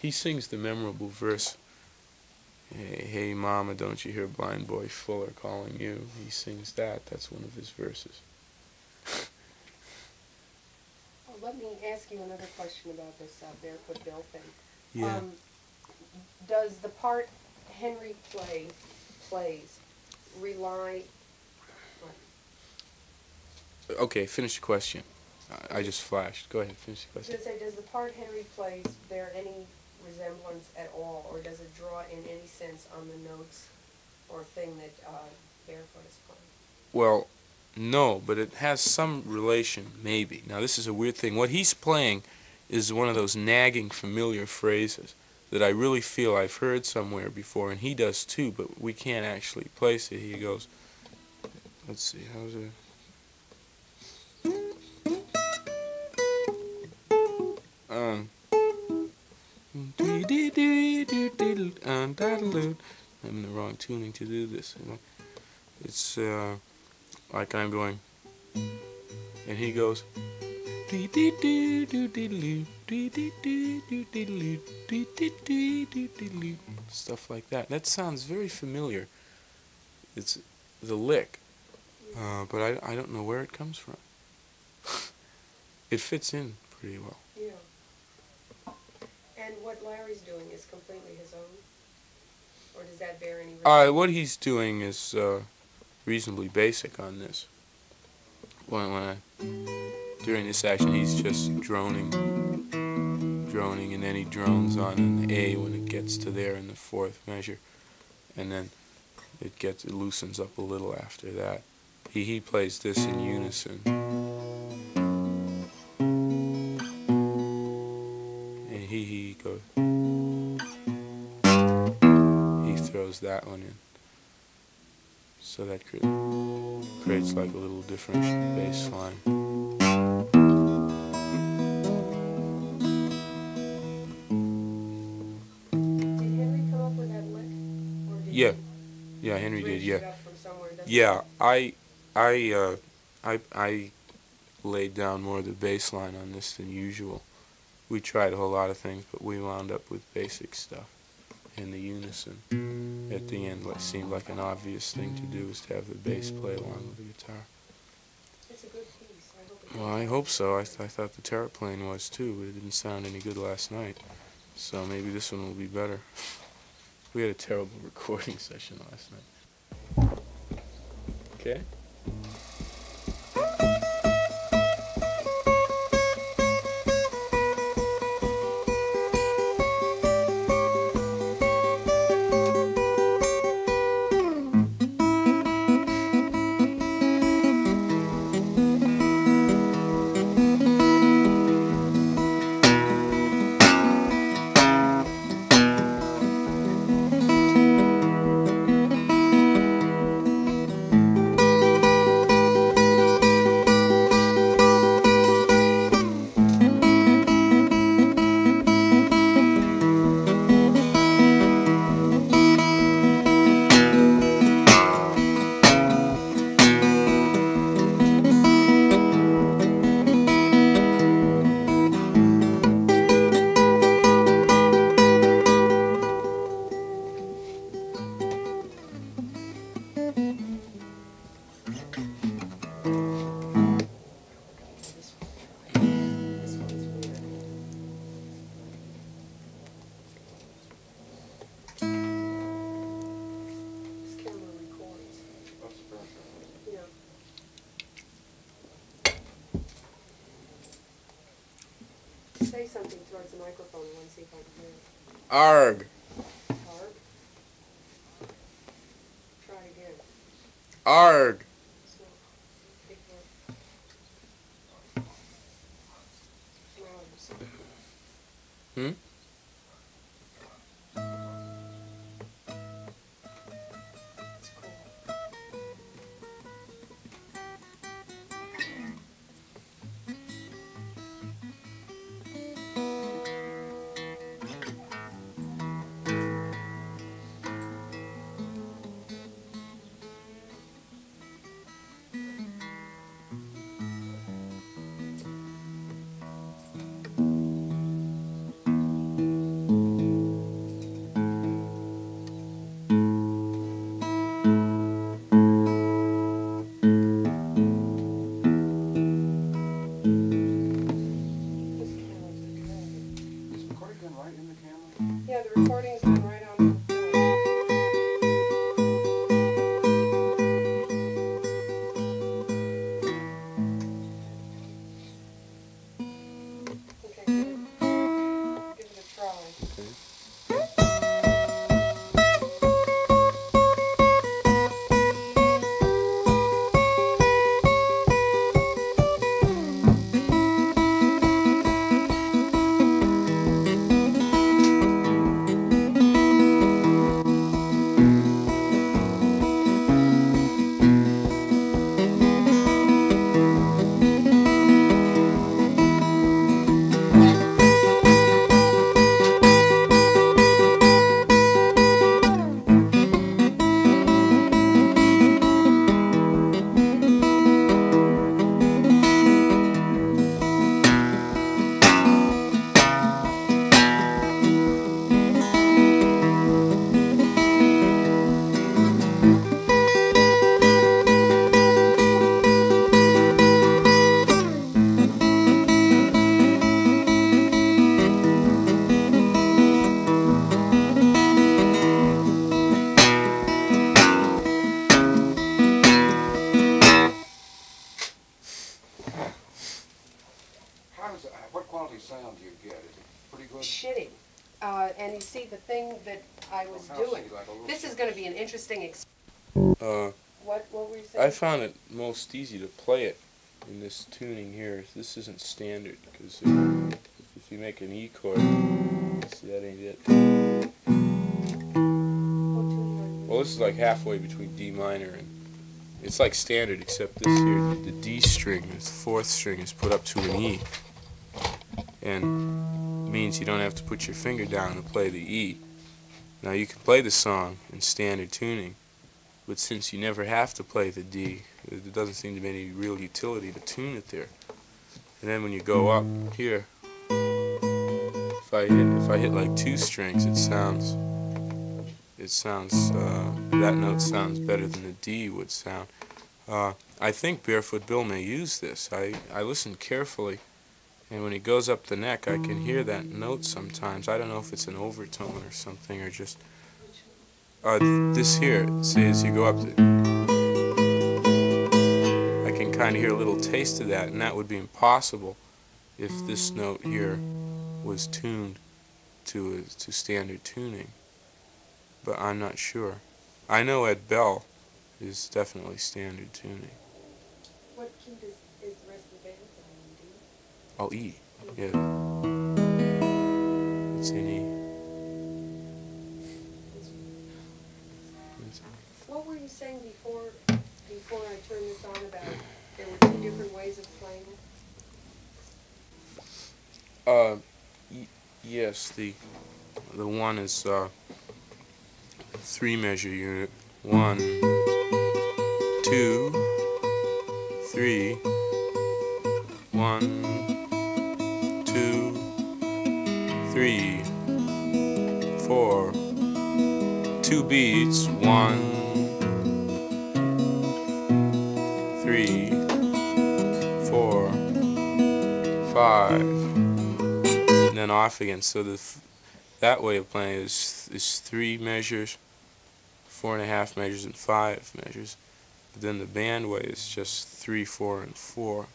he sings the memorable verse, hey, hey mama, don't you hear blind boy Fuller calling you? He sings that. That's one of his verses. Oh, let me ask you another question about this Barefoot Bill thing. Yeah. Does the part Henry plays rely? Okay, finish the question. I just flashed. Go ahead, finish the I was question. going to say, does the part Henry plays bear any resemblance at all, or does it draw in any sense on the notes or thing that Barefoot is playing? Well, no, but it has some relation, maybe. Now, this is a weird thing. What he's playing is one of those nagging familiar phrases that I really feel I've heard somewhere before, and he does too, but we can't actually place it. He goes, let's see, how's it? I'm in the wrong tuning to do this. It's like I'm going, and he goes, stuff like that. That sounds very familiar. It's the lick, but I don't know where it comes from. It fits in pretty well. Yeah. And what Larry's doing is completely his own? Or does that bear any resemblance? What he's doing is reasonably basic on this. During this action, he's just droning, and then he drones on an A when it gets to there in the fourth measure, and then it loosens up a little after that. He plays this in unison, and he goes, he throws that one in, so that creates like a little different bass line. Yeah, yeah, Henry did. Yeah, yeah. I laid down more of the bass line on this than usual. We tried a whole lot of things, but we wound up with basic stuff. And the unison at the end, what seemed like an obvious thing to do, is to have the bass play along with the guitar. It's a good piece. Well, I hope so. I thought the Terraplane was too, but it didn't sound any good last night. So maybe this one will be better. We had a terrible recording session last night. Okay. Say something towards the microphone and let's see if I can hear it. Arg. Arg? Try again. Arg. So, big word. Hmm? It's cool. been right in the camera? Yeah, the recording's been right on the film. Okay, give it a try. Okay. What quality sound do you get? Is it pretty good? Shitty. And you see, the thing that I was How doing, see, like a little this is going to be an interesting what were you saying? I found it most easy to play it in this tuning here. This isn't standard, because if you make an E chord, see, that ain't it. Well, this is like halfway between D minor and it's like standard, except this here, the D string, this fourth string, is put up to an E, and means you don't have to put your finger down to play the E. Now you can play the song in standard tuning, but since you never have to play the D, there doesn't seem to be any real utility to tune it there. And then when you go up here, if I hit like two strings, that note sounds better than the D would sound. I think Barefoot Bill may use this. I listened carefully, and when he goes up the neck, I can hear that note sometimes. I don't know if it's an overtone or something, or just this here. See, as you go up, I can kind of hear a little taste of that, and that would be impossible if this note here was tuned to standard tuning. But I'm not sure. I know Ed Bell is definitely standard tuning. What key is the rest of the band playing? Oh, E. Yeah. It's in E. What were you saying before I turned this on about there were two different ways of playing it? Yes, the one is 3-measure unit. 1, 2, 3. 1, 2, 3, 4. 2 beats. 1, 3, 4, 5. And then off again. So that way of playing is 3 measures, 4.5 measures, and 5 measures. But then the band way is just 3, 4, and 4.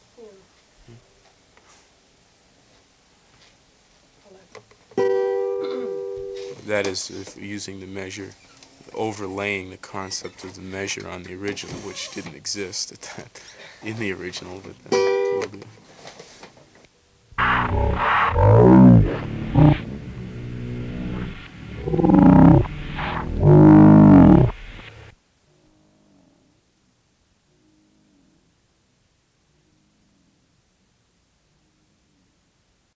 That is if using the measure, overlaying the concept of the measure on the original, which didn't exist in the original, but that will do.